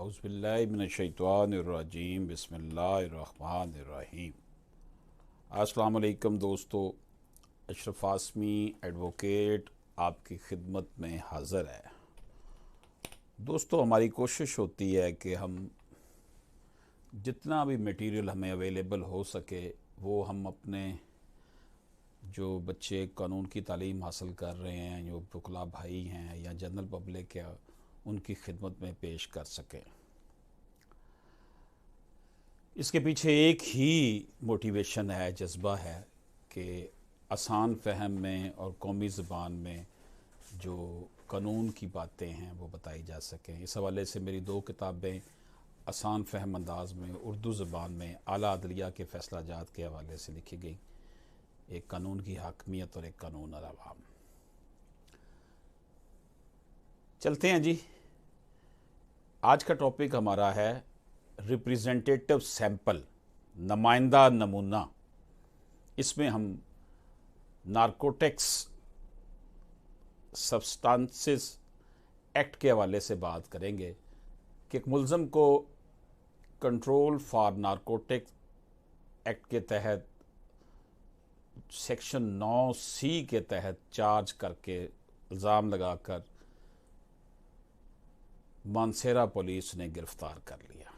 औज़ुबिल्लाहि मिनश्शैतानिर्रजीम बिस्मिल्लाहिर्रहमानिर्रहीम। अस्सलाम वालेकुम दोस्तों, अशरफ आसमी एडवोकेट आपकी खिदमत में हाज़िर है। दोस्तों, हमारी कोशिश होती है कि हम जितना भी मटेरियल हमें अवेलेबल हो सके वो हम अपने जो बच्चे कानून की तालीम हासिल कर रहे हैं, जो वकला भाई हैं या जनरल पब्लिक है, उनकी खिदमत में पेश कर सकें। इसके पीछे एक ही मोटिवेशन है, जज्बा है कि आसान फ़हम में और कौमी ज़बान में जो कानून की बातें हैं वो बताई जा सकें। इस हवाले से मेरी दो किताबें आसान फ़हम अंदाज में उर्दू ज़बान में आला अदलिया के फ़ैसला जात के हवाले से लिखी गई, एक कानून की हाकमियत और एक कानून अल अवाम। चलते हैं जी। आज का टॉपिक हमारा है रिप्रेजेंटेटिव सैंपल, नुमाइंदा नमूना। इसमें हम नारकोटिक्स सब्सटेंसेस एक्ट के हवाले से बात करेंगे कि एक मुलज़म को कंट्रोल फॉर नारकोटिक एक्ट के तहत सेक्शन 9C के तहत चार्ज करके इल्ज़ाम लगाकर मानसेरा पुलिस ने गिरफ्तार कर लिया।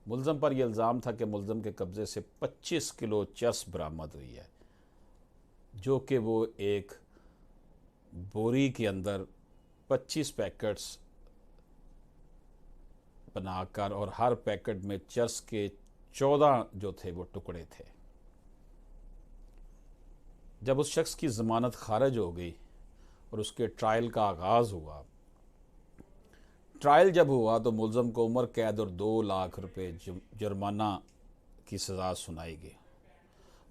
मुलज़म पर यह इल्ज़ाम था कि मुलज़म के कब्ज़े से 25 किलो चरस बरामद हुई है, जो कि वो एक बोरी के अंदर 25 पैकेट्स बनाकर और हर पैकेट में चरस के 14 जो थे वो टुकड़े थे। जब उस शख्स की ज़मानत खारिज हो गई और उसके ट्रायल का आगाज़ हुआ, ट्रायल जब हुआ तो मुलज़म को उम्र कैद और 2 लाख रुपए जुर्माना की सज़ा सुनाई गई।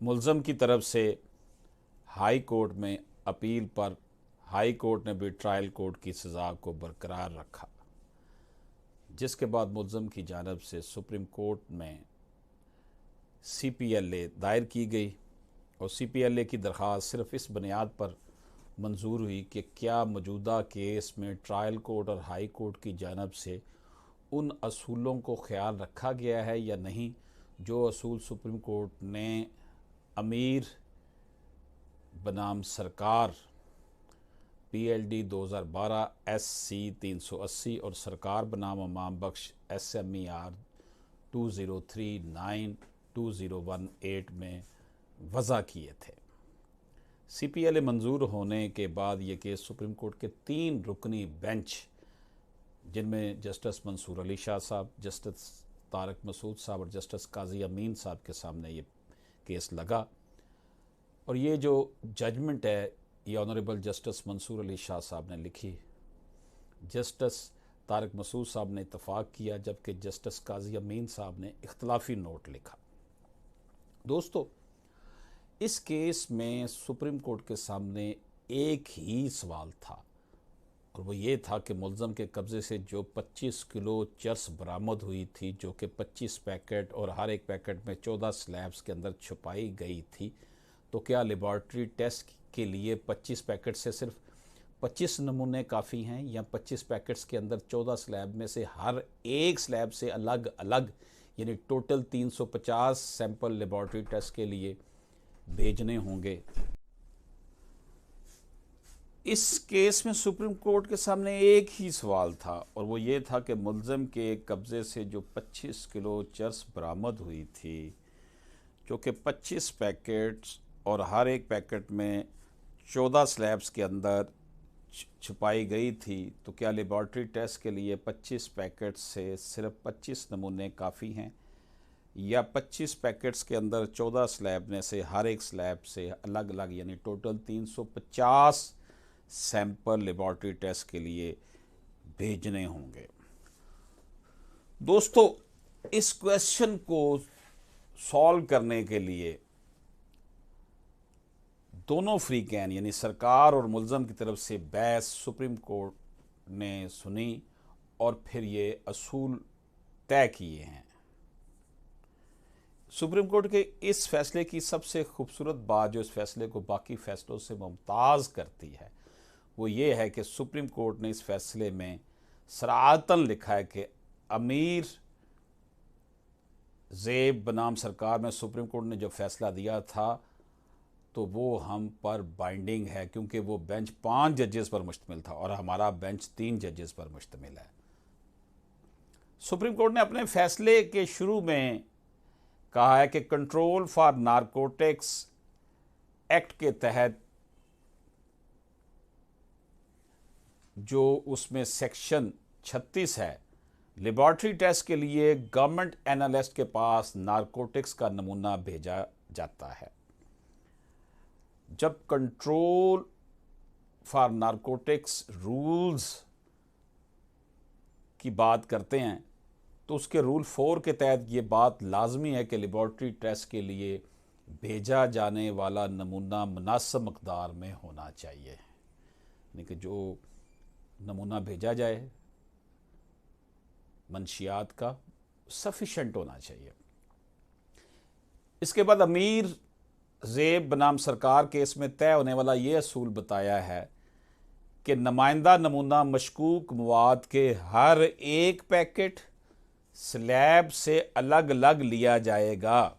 मुलज़म की तरफ से हाई कोर्ट में अपील पर हाई कोर्ट ने भी ट्रायल कोर्ट की सज़ा को बरकरार रखा, जिसके बाद मुलज़म की जानिब से सुप्रीम कोर्ट में CPLA दायर की गई और CPLA की दरख्वास्त सिर्फ इस बुनियाद पर मंजूर हुई कि क्या मौजूदा केस में ट्रायल कोर्ट और हाई कोर्ट की जानिब से उन असूलों को ख्याल रखा गया है या नहीं, जो असूल सुप्रीम कोर्ट ने अमीर बनाम सरकार PLD 2012 SC 380 और सरकार बनाम इमाम बख्श SMER 2039-2018 में वज़ा किए थे। CPLA मंजूर होने के बाद ये केस सुप्रीम कोर्ट के 3 रुकनी बेंच, जिनमें जस्टिस मंसूर अली शाह साहब, जस्टिस तारक मसूद साहब और जस्टिस काजी अमीन साहब के सामने ये केस लगा। और ये जो जजमेंट है ये ऑनरेबल जस्टिस मंसूर अली शाह साहब ने लिखी, जस्टिस तारक मसूद साहब ने इतफ़ाक़ किया, जबकि जस्टिस काजी अमीन साहब ने इख्तलाफी नोट लिखा। दोस्तों, इस केस में सुप्रीम कोर्ट के सामने एक ही सवाल था और वो ये था कि मुलज़म के कब्ज़े से जो 25 किलो चरस बरामद हुई थी, जो कि 25 पैकेट और हर एक पैकेट में 14 स्लैब्स के अंदर छुपाई गई थी, तो क्या लेबॉर्ट्री टेस्ट के लिए 25 पैकेट से सिर्फ 25 नमूने काफ़ी हैं या 25 पैकेट्स के अंदर 14 स्लैब में से हर एक स्लैब से अलग अलग, यानी टोटल 350 सैंपल लेबॉर्ट्री टेस्ट के लिए भेजने होंगे। इस केस में सुप्रीम कोर्ट के सामने एक ही सवाल था और वो ये था कि मुलज़म के कब्ज़े से जो 25 किलो चरस बरामद हुई थी, जो कि 25 पैकेट्स और हर एक पैकेट में 14 स्लैब्स के अंदर छुपाई गई थी, तो क्या लेबॉर्ट्री टेस्ट के लिए 25 पैकेट से सिर्फ 25 नमूने काफ़ी हैं या 25 पैकेट्स के अंदर 14 स्लैब में से हर एक स्लैब से अलग अलग, यानी टोटल 350 सैंपल लेबॉर्ट्री टेस्ट के लिए भेजने होंगे। दोस्तों, इस क्वेश्चन को सॉल्व करने के लिए दोनों फ्रीकैन यानी सरकार और मुलज़म की तरफ से बहस सुप्रीम कोर्ट ने सुनी और फिर ये असूल तय किए हैं। सुप्रीम कोर्ट के इस फैसले की सबसे खूबसूरत बात, जो इस फैसले को बाकी फैसलों से मुमताज़ करती है, वो ये है कि सुप्रीम कोर्ट ने इस फैसले में सराहतन लिखा है कि अमीर ज़ेब बनाम सरकार में सुप्रीम कोर्ट ने जो फैसला दिया था तो वो हम पर बाइंडिंग है, क्योंकि वो बेंच 5 जजेस पर मुश्तमिल था और हमारा बेंच 3 जजेस पर मुश्तमिल है। सुप्रीम कोर्ट ने अपने फैसले के शुरू में कहा है कि कंट्रोल फॉर नारकोटिक्स एक्ट के तहत जो उसमें सेक्शन 36 है, लेबॉर्ट्री टेस्ट के लिए गवर्नमेंट एनालिस्ट के पास नारकोटिक्स का नमूना भेजा जाता है। जब कंट्रोल फॉर नारकोटिक्स रूल्स की बात करते हैं तो उसके रूल 4 के तहत ये बात लाजमी है कि लेबॉर्ट्री टेस्ट के लिए भेजा जाने वाला नमूना मुनासिब मकदार में होना चाहिए, यानी कि जो नमूना भेजा जाए मंशियात का सफिशेंट होना चाहिए। इसके बाद अमीर ज़ेब बनाम सरकार केस में तय होने वाला ये असूल बताया है कि नुमाइंदा नमूना मशकूक मवाद के हर एक पैकेट स्लैब से अलग अलग लिया जाएगा।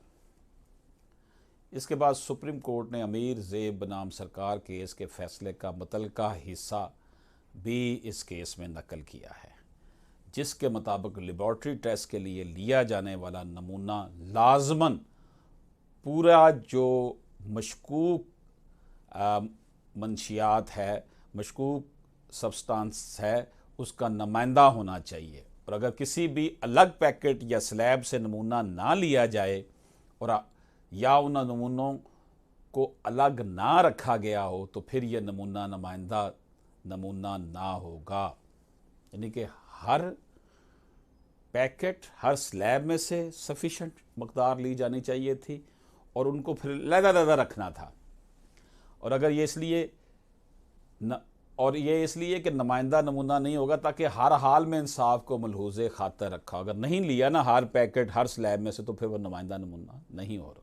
इसके बाद सुप्रीम कोर्ट ने अमीर ज़ेब बनाम सरकार केस के फैसले का मुतल्लिका हिस्सा भी इस केस में नकल किया है, जिसके मुताबिक लेबॉर्ट्री टेस्ट के लिए लिया जाने वाला नमूना लाजमन पूरा जो मशकूक मंशियात है, मशकूक सब्सटेंस है, उसका नुमाइंदा होना चाहिए। और अगर किसी भी अलग पैकेट या स्लैब से नमूना ना लिया जाए और या उन नमूनों को अलग ना रखा गया हो तो फिर यह नमूना नुमाइंदा नमूना ना होगा। यानी कि हर पैकेट हर स्लैब में से सफिशेंट मकदार ली जानी चाहिए थी और उनको फिर लदा रखना था। और अगर ये इसलिए कि नुमाइंदा नमूना नहीं होगा ताकि हर हाल में इंसाफ को मलहूज़े खातर रखा। अगर नहीं लिया ना हर पैकेट हर स्लैब में से तो फिर वह नुमाइंदा नमूना नहीं होगा।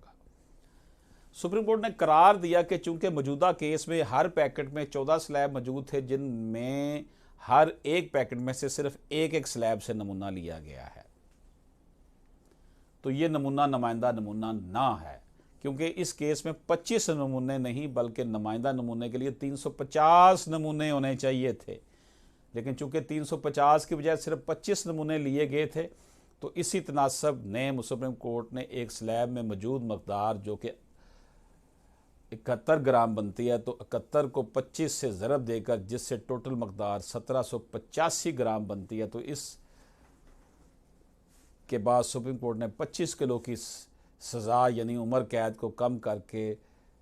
सुप्रीम कोर्ट ने करार दिया कि चूंकि मौजूदा केस में हर पैकेट में 14 स्लैब मौजूद थे, जिनमें हर एक पैकेट में से सिर्फ एक स्लैब से नमूना लिया गया है, तो ये नमूना नुमाइंदा नमूना ना है, क्योंकि इस केस में 25 नमूने नहीं बल्कि नुमाइंदा नमूने के लिए 350 नमूने होने चाहिए थे। लेकिन चूंकि 350 की बजाय सिर्फ 25 नमूने लिए गए थे, तो इसी तनासब ने सुप्रीम कोर्ट ने एक स्लैब में मौजूद मकदार जो कि 71 ग्राम बनती है, तो 71 को 25 से ज़रब देकर जिससे टोटल मकदार 1785 ग्राम बनती है, तो इस के बाद सुप्रीम कोर्ट ने 25 किलो की सज़ा यानी उम्र कैद को कम करके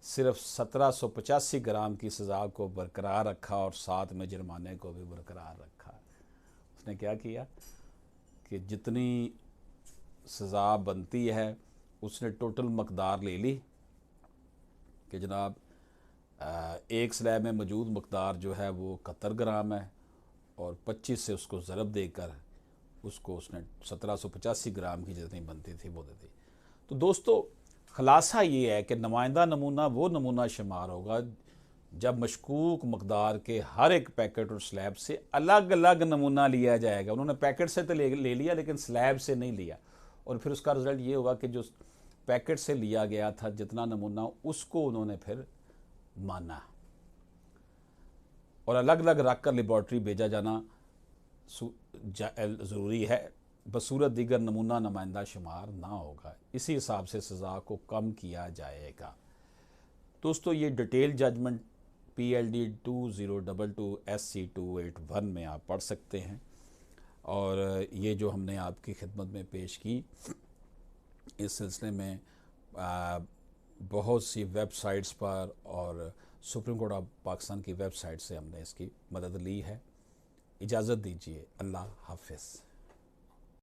सिर्फ 1785 ग्राम की सज़ा को बरकरार रखा और साथ में जुर्माने को भी बरकरार रखा। उसने क्या किया कि जितनी सज़ा बनती है उसने टोटल मकदार ले ली कि जनाब एक स्लैब में मौजूद मकदार जो है वो 71 ग्राम है और 25 से उसको ज़रब देकर उसको उसने 1785 ग्राम की जितनी बनती थी वो दे दी। तो दोस्तों ख़ुलासा ये है कि नुमाइंदा नमूना वो नमूना शुमार होगा जब मशकूक मकदार के हर एक पैकेट और स्लैब से अलग अलग नमूना लिया जाएगा। उन्होंने पैकेट से तो ले लिया लेकिन स्लैब से नहीं लिया, और फिर उसका रिज़ल्ट ये होगा कि जो पैकेट से लिया गया था जितना नमूना उसको उन्होंने फिर माना, और अलग अलग रख कर लेबॉर्ट्री भेजा जाना ज़रूरी है, बसूरत दीगर नमूना नुमाइंदा शुमार ना होगा। इसी हिसाब से सज़ा को कम किया जाएगा। दोस्तों ये डिटेल जजमेंट PLD 2022 SC 281 में आप पढ़ सकते हैं, और ये जो हमने आपकी खिदमत में पेश की इस सिलसिले में बहुत सी वेबसाइट्स पर और सुप्रीम कोर्ट ऑफ पाकिस्तान की वेबसाइट से हमने इसकी मदद ली है। इजाज़त दीजिए, अल्लाह हाफ़िज़।